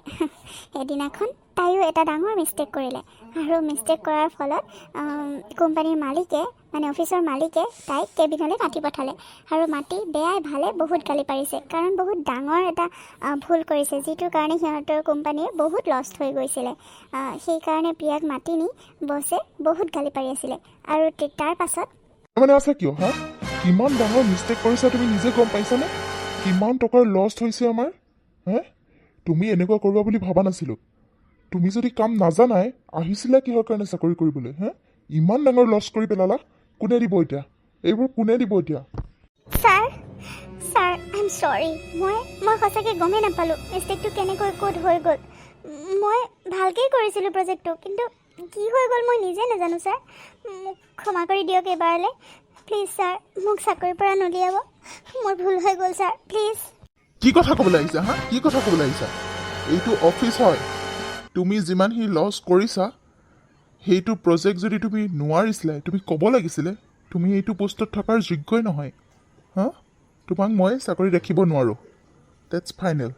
এদিনাখন তাইও এটা ডাঙৰ মিষ্টেক কৰিলে আৰু মিষ্টেক কৰাৰ ফলত কোম্পানীৰ মালিকে মানে অফিচৰ মালিকে তাইক কেবিনলৈ মাতি পঠালে আৰু মাতি বেয়াই ভালে বহুত গালি পাৰিছে কাৰণ বহুত ডাঙৰ এটা ভুল কৰিছে যিটোৰ কাৰণে সিহঁতৰ কোম্পানীৰ বহুত লষ্ট হৈ গৈছিলে সেইকাৰণে প্ৰিয়াক মাতি নি বছে বহুত গালি পাৰি আছিলে আৰু তাৰ পাছত মানে আছা কিয় হা কিমান ডাঙৰ মিষ্টেক কৰিছা তুমি নিজে গম পাইছানে কিমান টকাৰ লষ্ট হৈছে আমাৰ হে তুমি এনেকুৱা কৰিবা বুলি ভবা নাছিলোঁ তুমি যদি কাম নাজানাই আহিছিলা কিহৰ কাৰণে চাকৰি কৰিবলৈ হে ইমান ডাঙৰ লছ কৰি পেলালা কোনে দিব এতিয়া এইবোৰ কোনে দিব এতিয়া ছাৰ আই এম চৰি মই সঁচাকৈ গমেই নাপালোঁ মিষ্টেকটো কেনেকৈ ক'ত হৈ গ'ল মই ভালকেই কৰিছিলোঁ প্ৰজেক্টটো কিন্তু কি হৈ গ'ল মই নিজে নাজানো ছাৰ মোক ক্ষমা কৰি দিয়ক এইবাৰলৈ প্লিজ ছাৰ মোক চাকৰিৰ পৰা নুলিয়াব মোৰ ভুল হৈ গ'ল ছাৰ প্লিজ কি কথা ক'বলৈ আহিছা হা কি কথা ক'বলৈ আহিছা এইটো অফিচ হয় তুমি যিমানখিনি লছ কৰিছা সেইটো প্ৰজেক্ট যদি তুমি নোৱাৰিছিলা তুমি ক'ব লাগিছিলে তুমি এইটো পোষ্টত থকাৰ যোগ্যই নহয় হা তোমাক মই চাকৰি ৰাখিব নোৱাৰোঁ ডেটছ ফাইনেল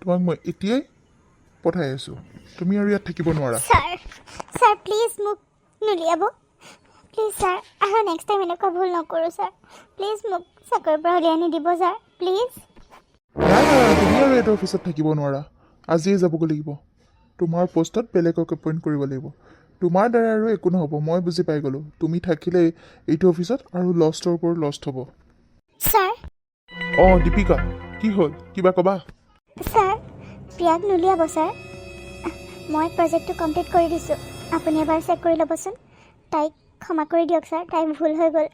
তোমাক মই এতিয়াই পঠাই আছোঁ তুমি আৰু ইয়াত থাকিব নোৱাৰা ছাৰ প্লিজ মোক নুলিয়াব প্লিজ ছাৰ আৰু নেক্সট টাইম এনেকুৱা ভুল নকৰোঁ ছাৰ প্লিজ মোক চাকৰিৰ পৰা উলিয়াই নিদিব ছাৰ প্লিজ নাই তুমি আৰু এইটো অফিচত থাকিব নোৱাৰা আজিয়ে যাবগৈ লাগিব তোমাৰ পোষ্টত বেলেগক এপইণ্ট কৰিব লাগিব তোমাৰ দ্বাৰা আৰু একো নহ'ব মই বুজি পাই গ'লোঁ তুমি থাকিলে এইটো অফিচত আৰু লষ্টৰ ওপৰত লষ্ট হ'ব ছাৰ অঁ দীপিকা কি হ'ল কিবা ক'বা ছাৰ প্ৰিয়াক নুলিয়াব ছাৰ মই প্ৰজেক্টটো কমপ্লিট কৰি দিছোঁ আপুনি এবাৰ চেক কৰি ল'বচোন তাইক ক্ষমা কৰি দিয়ক ছাৰ, তাই ভুল হৈ গ'ল।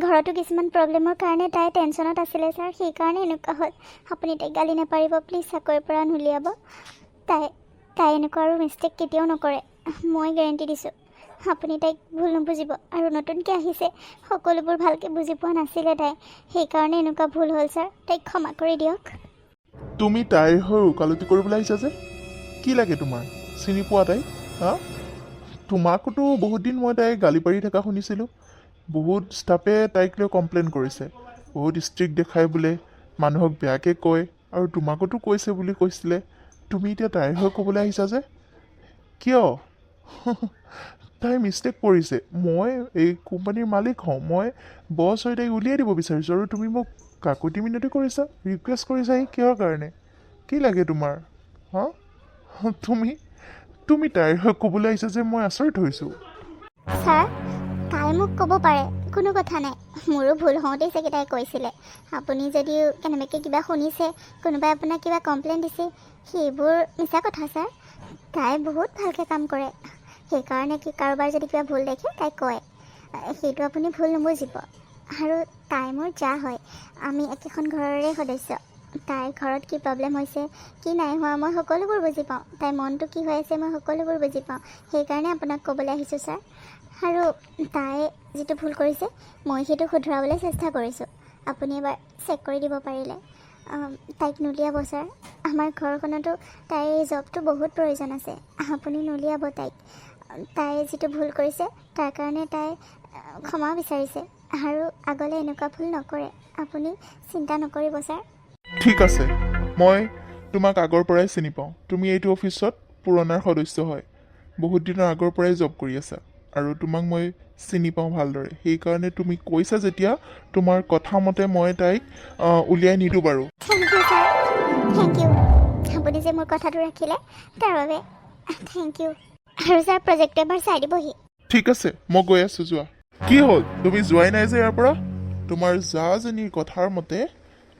ঘৰতো কিছুমান প্ৰব্লেমৰ কাৰণে তাই টেনশ্যনত আছিলে ছাৰ, সেইকাৰণে এনেকুৱা হ'ল। আপুনি তাইক গালি নাপাৰিব প্লিজ, চাকৰিৰ পৰা নুলিয়াব। তাই এনেকুৱা আৰু মিষ্টেক কেতিয়াও নকৰে, মই গেৰেণ্টি দিছোঁ। আপুনি তাইক ভুল নুবুজিব। আৰু নতুনকৈ আহিছে, সকলোবোৰ ভালকৈ বুজি পোৱা নাছিলে তাই, সেইকাৰণে এনেকুৱা ভুল হ'ল ছাৰ। তাইক ক্ষমা কৰি দিয়ক। তুমি তাইৰ হৈ ওকালতি কৰিবলৈ আহিছা যে? কি লাগে তোমাৰ? চিনি পোৱা তাইক? হা? তোমাকোতো বহুত দিন মই তাইক গালি পাৰি থকা শুনিছিলোঁ। বহুত ষ্টাফে তাইক লৈ কমপ্লেইন কৰিছে, বহুত ষ্ট্ৰিক্ট দেখায় বোলে, মানুহক বেয়াকৈ কয়, আৰু তোমাকোতো কৈছে বুলি কৈছিলে। তুমি এতিয়া তাইৰ হৈ ক'বলৈ আহিছা যে? কিয়? তাই মিষ্টেক কৰিছে। মই এই কোম্পানীৰ মালিক হওঁ, মই বছ হৈ তাইক উলিয়াই দিব বিচাৰিছোঁ, আৰু তুমি মোক কাকুতি মিনতি কৰিছা, ৰিকুৱেষ্ট কৰিছা। কিহৰ কাৰণে? কি লাগে তোমাৰ? হা? তুমি তাইৰ হৈ ক'বলৈ আহিছা যে মই আচৰিত হৈছোঁ। ছাৰ, তাই মোক ক'ব পাৰে, কোনো কথা নাই। মোৰো ভুল হওঁতেই চাগে তাই কৈছিলে। আপুনি যদিও কেনেবাকৈ কিবা শুনিছে, কোনোবাই আপোনাক কিবা কমপ্লেইন দিছে, সেইবোৰ মিছা কথা ছাৰ। তাই বহুত ভালকৈ কাম কৰে, সেইকাৰণে কি কাৰোবাৰ যদি কিবা ভুল দেখে তাই কয়, সেইটো আপুনি ভুল নুবুজিব। আৰু তাই মোৰ জা হয়, আমি একেখন ঘৰৰে সদস্য। তাইৰ ঘৰত কি প্ৰব্লেম হৈছে, কি নাই হোৱা, মই সকলোবোৰ বুজি পাওঁ। তাইৰ মনটো কি হৈ আছে, মই সকলোবোৰ বুজি পাওঁ। সেইকাৰণে আপোনাক ক'বলৈ আহিছোঁ ছাৰ। আৰু তাই যিটো ভুল কৰিছে, মই সেইটো শুধৰাবলৈ চেষ্টা কৰিছোঁ। আপুনি এবাৰ চেক কৰি দিব পাৰিলে। তাইক নুলিয়াব ছাৰ। আমাৰ ঘৰখনতো তাইৰ জবটো বহুত প্ৰয়োজন আছে, আপুনি নুলিয়াব তাইক। তাই যিটো ভুল কৰিছে তাৰ কাৰণে তাই ক্ষমা বিচাৰিছে, আৰু আগলৈ এনেকুৱা ভুল নকৰে। আপুনি চিন্তা নকৰিব ছাৰ। ঠিক আছে, মই তোমাক আগৰ পৰাই চিনি পাওঁ। তুমি এইটো অফিচত পুৰণাৰ সদস্য হয়, বহুত দিনৰ আগৰ পৰাই জব কৰি আছা, আৰু তোমাক মই চিনি পাওঁ ভালদৰে। সেইকাৰণে তুমি কৈছা যেতিয়া, তোমাৰ কথা মতে মই তাইক উলিয়াই নিদিওঁ বাৰু। Thank you sir, thank you. আপুনি যে মোৰ কথাটো ৰাখিলে তাৰ বাবে থেংক ইউ। আৰু ছাৰ, প্ৰজেক্টটো এবাৰ চাই দিবহি। ঠিক আছে, মই গৈ আছোঁ, যোৱা। কি হ'ল, তুমি যোৱাই নাই যে ইয়াৰ পৰা? তোমাৰ জাজনীৰ কথাৰ মতে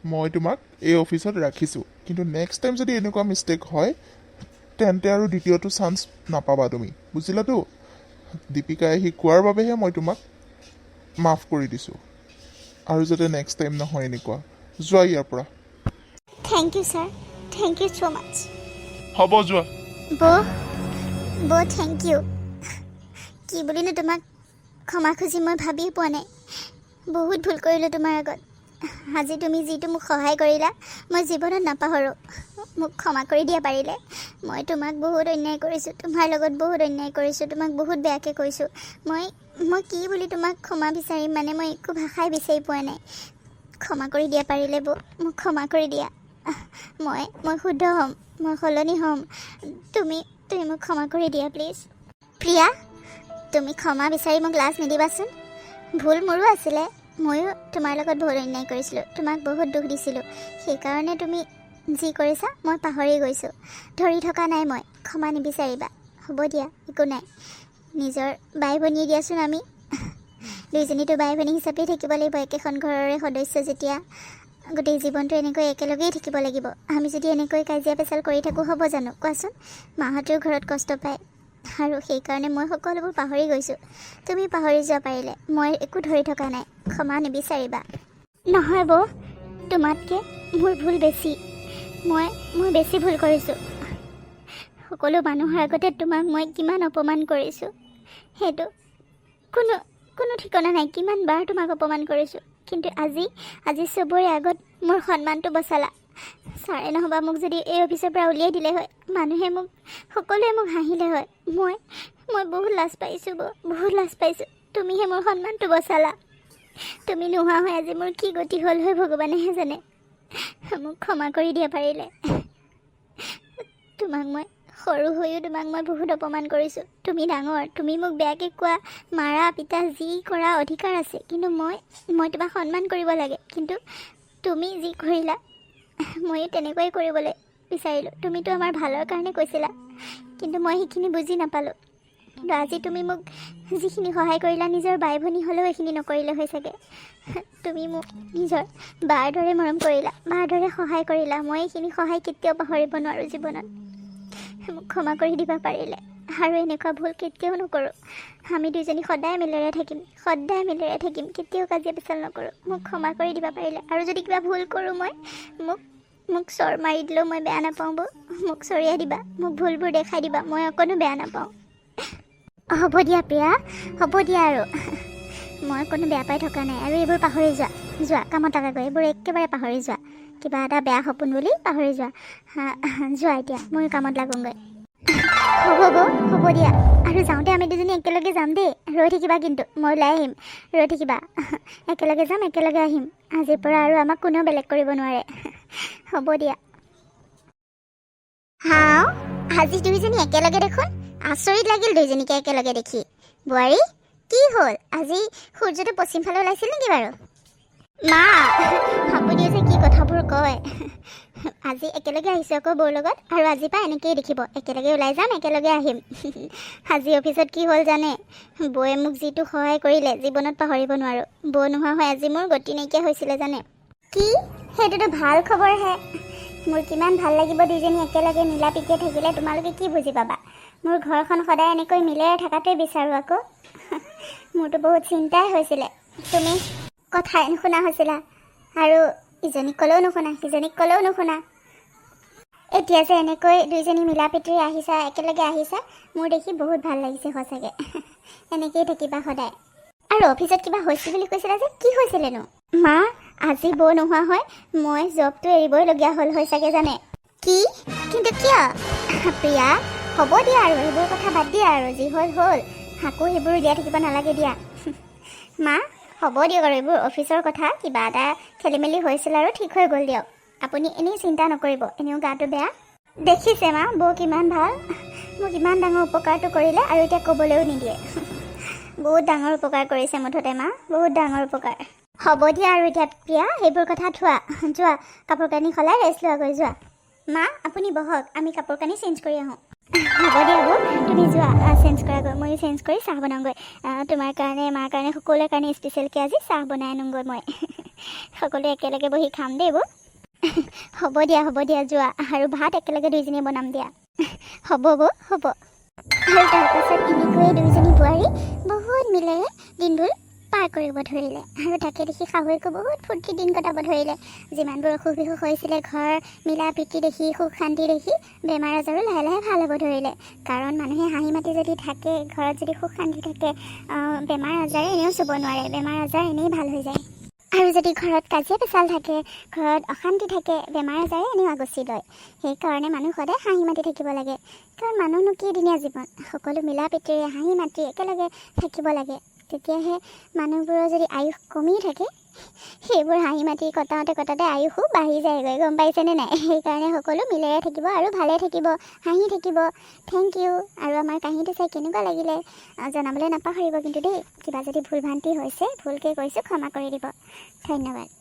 মই তোমাক এই অফিচত ৰাখিছোঁ, কিন্তু নেক্সট টাইম যদি এনেকুৱা মিষ্টেক হয়, তেন্তে আৰু দ্বিতীয়টো চান্স নাপাবা তুমি, বুজিলাতো? দীপিকাই আহি কোৱাৰ বাবেহে মই তোমাক মাফ কৰি দিছোঁ, আৰু যাতে নেক্সট টাইম নহয় এনেকুৱা। যোৱা ইয়াৰ পৰা। Thank you sir, thank you so' much. হ'ব, যোৱা। বৌ থেংক ইউ। কি বুলিনো তোমাক ক্ষমা খুজি মই ভাবিয়ে পোৱা নাই। বহুত ভুল কৰিলোঁ তোমাৰ আগত। আজি তুমি যিটো মোক সহায় কৰিলা, মই জীৱনত নাপাহৰোঁ। মোক ক্ষমা কৰি দিয়া পাৰিলে। মই তোমাক বহুত অন্যায় কৰিছোঁ, তোমাৰ লগত বহুত অন্যায় কৰিছোঁ, তোমাক বহুত বেয়াকৈ কৈছোঁ। মই কি বুলি তোমাক ক্ষমা বিচাৰিম, মানে মই একো ভাষাই বিচাৰি পোৱা নাই। ক্ষমা কৰি দিয়া পাৰিলে বৌ, মোক ক্ষমা কৰি দিয়া। মই শুদ্ধ হ'ম, মই সলনি হ'ম। তুমি মোক ক্ষমা কৰি দিয়া প্লিজ। প্ৰিয়া, তুমি ক্ষমা বিচাৰি মোক লাজ নিদিবাচোন। ভুল মোৰো আছিলে, ময়ো তোমাৰ লগত বহুত অন্যায় কৰিছিলোঁ, তোমাক বহুত দুখ দিছিলোঁ। সেইকাৰণে তুমি যি কৰিছা মই পাহৰি গৈছোঁ, ধৰি থকা নাই মই। ক্ষমা নিবিচাৰিবা, হ'ব দিয়া, একো নাই। নিজৰ বাই ভনীয়ে দিয়াচোন, আমি দুইজনীতো বাই ভনী হিচাপেই থাকিব লাগিব, একেখন ঘৰৰে সদস্য যেতিয়া। গোটেই জীৱনটো এনেকৈ একেলগেই থাকিব লাগিব। আমি যদি এনেকৈ কাজিয়া পেচাল কৰি থাকোঁ, হ'ব জানো কোৱাচোন? মাহঁতেও ঘৰত কষ্ট পায়, আৰু সেইকাৰণে মই সকলোবোৰ পাহৰি গৈছোঁ। তুমি পাহৰি যোৱা পাৰিলে, মই একো ধৰি থকা নাই। ক্ষমা নিবিচাৰিবা। নহয় বৌ, তোমাতকৈ মোৰ ভুল বেছি। মই বেছি ভুল কৰিছোঁ। সকলো মানুহৰ আগতে তোমাক মই কিমান অপমান কৰিছোঁ, সেইটো কোনো ঠিকনা নাই। কিমান বাৰ তোমাক অপমান কৰিছোঁ, কিন্তু আজি চবৰে আগত মোৰ সন্মানটো বচালা। ছাৰে নহ'বা মোক যদি এই অফিচৰ পৰা উলিয়াই দিলে হয়, সকলোৱে মোক হাঁহিলে হয়। মই বহুত লাজ পাইছোঁ বৌ, বহুত লাজ পাইছোঁ। তুমিহে মোৰ সন্মানটো বচালা। তুমি নোহোৱা হৈ আজি মোৰ কি গতি হ'ল হয় ভগৱানেহে জানে। মোক ক্ষমা কৰি দিয়া পাৰিলে। তোমাক মই সৰু হৈও তোমাক মই বহুত অপমান কৰিছোঁ। তুমি ডাঙৰ, তুমি মোক বেয়াকৈ কোৱা, মাৰা পিটা যি কৰা অধিকাৰ আছে, কিন্তু মই তোমাক সন্মান কৰিব লাগে। কিন্তু তুমি যি কৰিলা, ময়ো তেনেকুৱাই কৰিবলৈ বিচাৰিলোঁ। তুমিতো আমাৰ ভালৰ কাৰণে কৈছিলা, কিন্তু মই সেইখিনি বুজি নাপালোঁ। কিন্তু আজি তুমি মোক যিখিনি সহায় কৰিলা, নিজৰ বাই ভনী হ'লেও এইখিনি নকৰিলে হৈ চাগে। তুমি মোক নিজৰ বাৰ দৰে মৰম কৰিলা, বাৰ দৰে সহায় কৰিলা। মই এইখিনি সহায় কেতিয়াও পাহৰিব নোৱাৰোঁ জীৱনত। মোক ক্ষমা কৰি দিবা পাৰিলে। আৰু এনেকুৱা ভুল কেতিয়াও নকৰোঁ। আমি দুইজনী সদায় মিলেৰে থাকিম, কেতিয়াও কাজিয়া পেচাল নকৰোঁ। মোক ক্ষমা কৰি দিবা পাৰিলে। আৰু যদি কিবা ভুল কৰোঁ মই, মোক চৰ মাৰি দিলেও মই বেয়া নাপাওঁ বৌ। মোক চৰিয়াই দিবা, মোক ভুলবোৰ দেখাই দিবা, মই অকণো বেয়া নাপাওঁ। হ'ব দিয়া প্ৰিয়া, হ'ব দিয়া আৰু মই কোনো বেয়া পাই থকা নাই। আৰু এইবোৰ পাহৰি যোৱা কামত লগাগৈ, এইবোৰ একেবাৰে পাহৰি যোৱা। কিবা এটা বেয়া সপোন বুলি পাহৰি যোৱা। যোৱা এতিয়া, মই কামত লাগোঁগৈ। হ'ব বৌ, হ'ব দিয়া। আৰু যাওঁতে আমি দুজনী একেলগে যাম দেই। ৰৈ থাকিবা কিন্তু, মই ওলাই আহিম, ৰৈ থাকিবা। একেলগে যাম, একেলগে আহিম। আজিৰ পৰা আৰু আমাক কোনেও বেলেগ কৰিব নোৱাৰে। হ'ব দিয়া। হাও, আজি দুইজনী একেলগে দেখোন। আচৰিত লাগিল দুইজনীকে একেলগে দেখি। বোৱাৰী, কি হ'ল? আজি সূৰ্যটো পশ্চিম ফালে ওলাইছিল নেকি বাৰু? মা, আপুনিও যে কি কথাবোৰ কয়। আজি একেলগে আহিছোঁ আকৌ বৌৰ লগত, আৰু আজিৰ পৰা এনেকৈয়ে দেখিব। একেলগে ওলাই যাম, একেলগে আহিম। আজি অফিচত কি হ'ল জানে? বৌয়ে মোক যিটো সহায় কৰিলে, জীৱনত পাহৰিব নোৱাৰোঁ। বৌ নোহোৱা হৈ আজি মোৰ গতি নাইকিয়া হৈছিলে জানে। কি? সেইটোতো ভাল খবৰহে। মোৰ কিমান ভাল লাগিব দুইজনী একেলগে মিলা প্ৰীতিৰে থাকিলে। তোমালোকে কি বুজি পাবা? মোৰ ঘৰখন সদায় এনেকৈ মিলেৰে থকাটোৱে বিচাৰোঁ আকৌ। মোৰতো বহুত চিন্তাই হৈছিলে। তুমি কথাই নুশুনা হৈছিলা, আৰু ইজনীক ক'লেও নুশুনা, সিজনীক ক'লেও নুশুনা। এতিয়া যে এনেকৈ দুইজনী মিলা প্ৰীতিৰে আহিছা, একেলগে আহিছা, মোৰ দেখি বহুত ভাল লাগিছে সঁচাকৈ। এনেকৈয়ে থাকিবা সদায়। আৰু অফিচত কিবা হৈছিল বুলি কৈছিলা যে, কি হৈছিলেনো? মা, আজি বৌ নোহোৱা হয় মই জবটো এৰিবইলগীয়া হ'ল হয় চাগে জানে। কি? কিন্তু কিয়? প্ৰিয়া, হ'ব দিয়া আৰু সেইবোৰ কথা বাদ দিয়া আৰু, যি হ'ল হ'ল। আকৌ সেইবোৰ দিয়া থাকিব নালাগে দিয়া। মা, হ'ব দিয়ক আৰু, এইবোৰ অফিচৰ কথা, কিবা এটা খেলি মেলি হৈছিল আৰু ঠিক হৈ গ'ল দিয়ক। আপুনি এনেই চিন্তা নকৰিব, এনেও গাটো বেয়া। দেখিছে মা, বৌ কিমান ভাল, মোক ইমান ডাঙৰ উপকাৰটো কৰিলে আৰু এতিয়া ক'বলৈও নিদিয়ে। বহুত ডাঙৰ উপকাৰ কৰিছে মুঠতে মা, বহুত ডাঙৰ উপকাৰ। হ'ব দিয়া আৰু এতিয়া প্ৰিয়া, সেইবোৰ কথা থোৱা। যোৱা, কাপোৰ কানি সলাই ৰেষ্ট লোৱাগৈ যোৱা। মা, আপুনি বহক, আমি কাপোৰ কানি চেঞ্জ কৰি আহোঁ। হ'ব দিয়া বৌ, তুমি যোৱা চেঞ্জ কৰাগৈ, ময়ো চেঞ্জ কৰি চাহ বনাওঁগৈ। তোমাৰ কাৰণে, মাৰ কাৰণে, সকলোৰে কাৰণে স্পেচিয়েলকৈ আজি চাহ বনাই আনোগৈ মই। সকলোৱে একেলগে বহি খাম দেই বৌ। হ'ব দিয়া যোৱা। আৰু ভাত একেলগে দুইজনীয়ে বনাম দিয়া। হ'ব বৌ, হ'ব। আৰু তাৰপাছত এনেকৈয়ে দুইজনী বোৱাৰী বহুত মিলেৰে দিনবোৰ পাৰ কৰিব ধৰিলে। আৰু তাকে দেখি শাহুৱেকো বহুত ফূৰ্তি দিন কটাব ধৰিলে। যিমানবোৰ অসুখ বিসুখ হৈছিলে, ঘৰ মিলা প্ৰীতি দেখি, সুখ শান্তি দেখি, বেমাৰ আজাৰো লাহে লাহে ভাল হ'ব ধৰিলে। কাৰণ মানুহে হাঁহি মাতি যদি থাকে, ঘৰত যদি সুখ শান্তি থাকে, বেমাৰ আজাৰে এনেও চুব নোৱাৰে, বেমাৰ আজাৰ এনেই ভাল হৈ যায়। আৰু যদি ঘৰত কাজিয়া পেচাল থাকে, ঘৰত অশান্তি থাকে, বেমাৰ আজাৰে এনেও আগুচি লয়। সেইকাৰণে মানুহ সদায় হাঁহি মাতি থাকিব লাগে। কাৰণ মানুহনো কি দিনীয়া জীৱন, সকলো মিলা প্ৰীতিৰে হাঁহি মাতি একেলগে থাকিব লাগে। তেতিয়াহে মানুহবোৰৰ যদি আয়ুস কমি থাকে, সেইবোৰ হাঁহি মাতি কটাওঁতে আয়ুসো বাঢ়ি যায়গৈ, গম পাইছেনে নাই? সেইকাৰণে সকলো মিলেৰে থাকিব আৰু ভালে থাকিব, হাঁহি থাকিব। Thank you. আৰু আমাৰ কাহিনীটো চাই কেনেকুৱা লাগিলে জনাবলৈ নাপাহৰিব কিন্তু দেই। কিবা যদি ভুল ভ্ৰান্তি হৈছে, ভুলকৈ কৈছোঁ, ক্ষমা কৰি দিব। ধন্যবাদ।